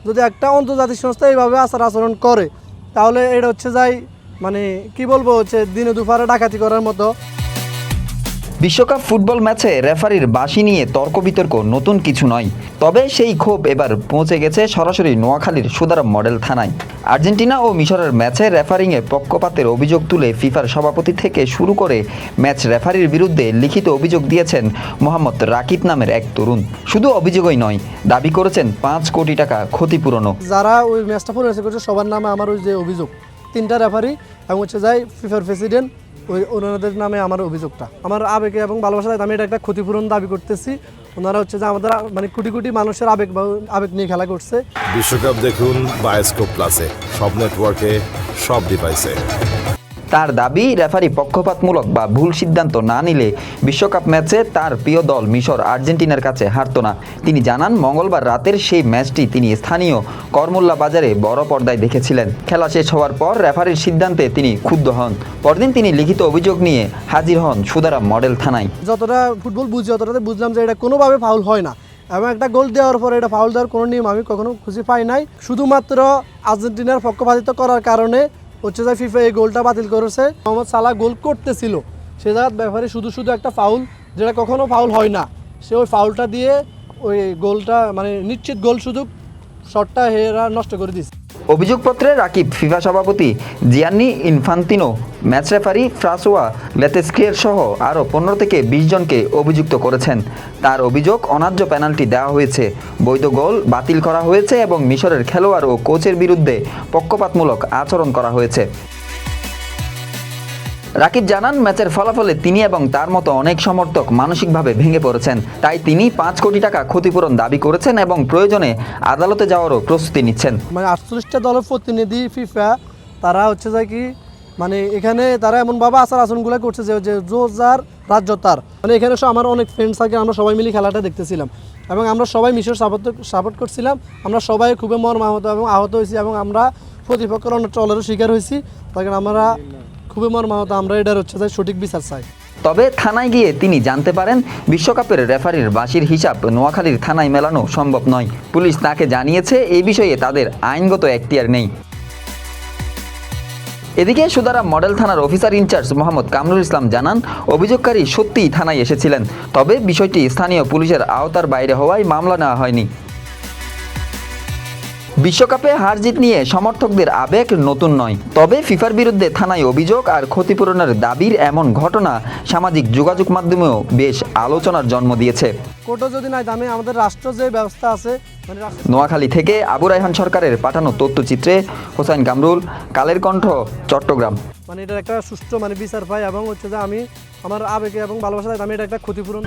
যদি একটা আন্তর্জাতিক সংস্থা এইভাবে আচরণ করে তাহলে এটা হচ্ছে যাই মানে কি বলবো হচ্ছে দিনে দুপুরে ডাকাতি করার মতো। বিশ্বকাপ ফুটবল ম্যাচে রেফারির বাঁশি নিয়ে তর্ক বিতর্ক নতুন কিছু নয়, তবে সেই ক্ষোভ এবার পৌঁছে গেছে সরাসরি নোয়াখালীর সুদারাম মডেল থানায়। আর্জেন্টিনা ও মিশরের ম্যাচে রেফারিংয়ে পক্ষপাতের অভিযোগ তুলে ফিফার সভাপতি থেকে শুরু করে ম্যাচ রেফারির বিরুদ্ধে লিখিত অভিযোগ দিয়েছেন মোহাম্মদ রাকিব নামের এক তরুণ। শুধু অভিযোগই নয়, দাবি করেছেন 5 কোটি টাকা ক্ষতিপূরণও। যারা ওই ম্যাচটা পরিচালনা করছে সবার নামে আমার ওই যে অভিযোগ, 3টা রেফারি এবং হচ্ছে যাই ফিফার প্রেসিডেন্ট ওনাদের নামে আমার অভিযোগটা, আমার আবেগে এবং ভালোবাসায় আমি এটা একটা ক্ষতিপূরণ দাবি করতেছি। ওনারা হচ্ছে যে আমাদের মানে কোটি কোটি মানুষের আবেগ নিয়ে খেলা করছে। বিশ্বকাপ দেখুন বায়োস্কোপ প্লাসে, সব নেটওয়ার্কে, সব ডিভাইসে। তার দাবি, রেফারি পক্ষপাতমূলক বা ভুল সিদ্ধান্ত না নিলে বিশ্বকাপ ম্যাচে তার প্রিয় দল মিশর আর্জেন্টিনার কাছে হারত না। তিনি জানান, মঙ্গলবার রাতের সেই ম্যাচটি তিনি স্থানীয় করমুল্লা বাজারে বড় পর্দায় দেখেছিলেন। খেলা শেষ হওয়ার পর রেফারির সিদ্ধান্তে তিনি ক্ষুব্ধ হন। পরদিন তিনি লিখিত অভিযোগ নিয়ে হাজির হন সুদারাম মডেল থানায়। যতটা ফুটবল বুঝি অতটাতে বুঝলাম যে এটা কোনোভাবে ফাউল হয় না এবং একটা গোল দেওয়ার পরে এটা ফাউল দেওয়ার কোনো নিয়ম আমি কখনো খুঁজে পাই নাই। শুধুমাত্র আর্জেন্টিনার পক্ষপাতিত্ব করার কারণে হচ্ছে যে ফিফা এই গোলটা বাতিল করেছে। মোহাম্মদ সালাহ গোল করতেছিল, সে জায়গার ব্যাপারে শুধু একটা ফাউল, যেটা কখনো ফাউল হয় না, সে ওই ফাউলটা দিয়ে ওই গোলটা মানে নিশ্চিত গোল শুধু শটটা হেরা নষ্ট করে দিচ্ছে। অভিযোগপত্রে রাকিব, ফিফা সভাপতি Gianni Infantino, match referee François Letexier সহ আরও 15 থেকে 20 জনকে অভিযুক্ত করেছেন। তার অভিযোগ, অন্যায্য পেনাল্টি দেওয়া হয়েছে, বৈধ গোল বাতিল করা হয়েছে এবং মিশরের খেলোয়াড় ও কোচের বিরুদ্ধে পক্ষপাতমূলক আচরণ করা হয়েছে। রাকিব জানান, ম্যাচের ফলাফলে তিনি এবং তার মতো অনেক সমর্থক মানসিকভাবে ভেঙে পড়েছেন। তাই তিনি 5 কোটি টাকা ক্ষতিপূরণ দাবি করেছেন এবং প্রয়োজনে আদালতে যাওয়ারও প্রস্তুতি নিচ্ছেন। মানে 48টা দলের প্রতিনিধি ফিফা, তারা হচ্ছে যে কি মানে এখানে তারা এমনভাবে আচরণগুলো করছে যে যার রাজ্য তার। মানে এখানে আমার অনেক ফ্রেন্ডস থাকে, আমরা সবাই মিলে খেলাটা দেখতেছিলাম এবং আমরা সবাই মিশর সাপোর্ট করছিলাম। আমরা সবাই খুবই মর্মাহত এবং আহত হয়েছি এবং আমরা প্রতিপক্ষের অনেক ট্রলেরও শিকার হয়েছি। তখন আমরা খুবই মর্মাহত, আমরা এটার হচ্ছে যে সঠিক বিচার চাই। তবে থানায় গিয়ে তিনি জানতে পারেন, বিশ্বকাপের রেফারির বাঁশির হিসাব নোয়াখালীর থানায় মেলানো সম্ভব নয়। পুলিশ তাকে জানিয়েছে এই বিষয়ে তাদের আইনগত এখতিয়ার নেই। এদিকে সুদারাম মডেল থানার অফিসার ইনচার্জ মোহাম্মদ কামরুল ইসলাম জানান, অভিযোগকারী সত্যিই থানায় এসেছিলেন, তবে বিষয়টি স্থানীয় পুলিশের আওতার বাইরে হওয়ায় মামলা নেওয়া হয়নি। বিশ্বকাপে হার জিত নিয়ে সমর্থকদের আবেগ নতুন নয়, তবে ফিফার বিরুদ্ধে থানায় অভিযোগ আর ক্ষতিপূরণের দাবির এমন ঘটনা সামাজিক যোগাযোগ মাধ্যমেও বেশ আলোচনার জন্ম দিয়েছে। কোর্টও যদি নাই দামে আমাদের রাষ্ট্র যে ব্যবস্থা আছে মানে নোয়াখালী থেকে আবু রায়হান সরকারের পাঠানো তথ্যচিত্রে হোসাইন কামরুল, কালের কণ্ঠ, চট্টগ্রাম। মানে এটার একটা সুষ্ঠু মানে বিচার পাই এবং হচ্ছে যে আমি আমার আবেগে এবং ভালোবাসায় আমি এটা একটা ক্ষতিপূরণ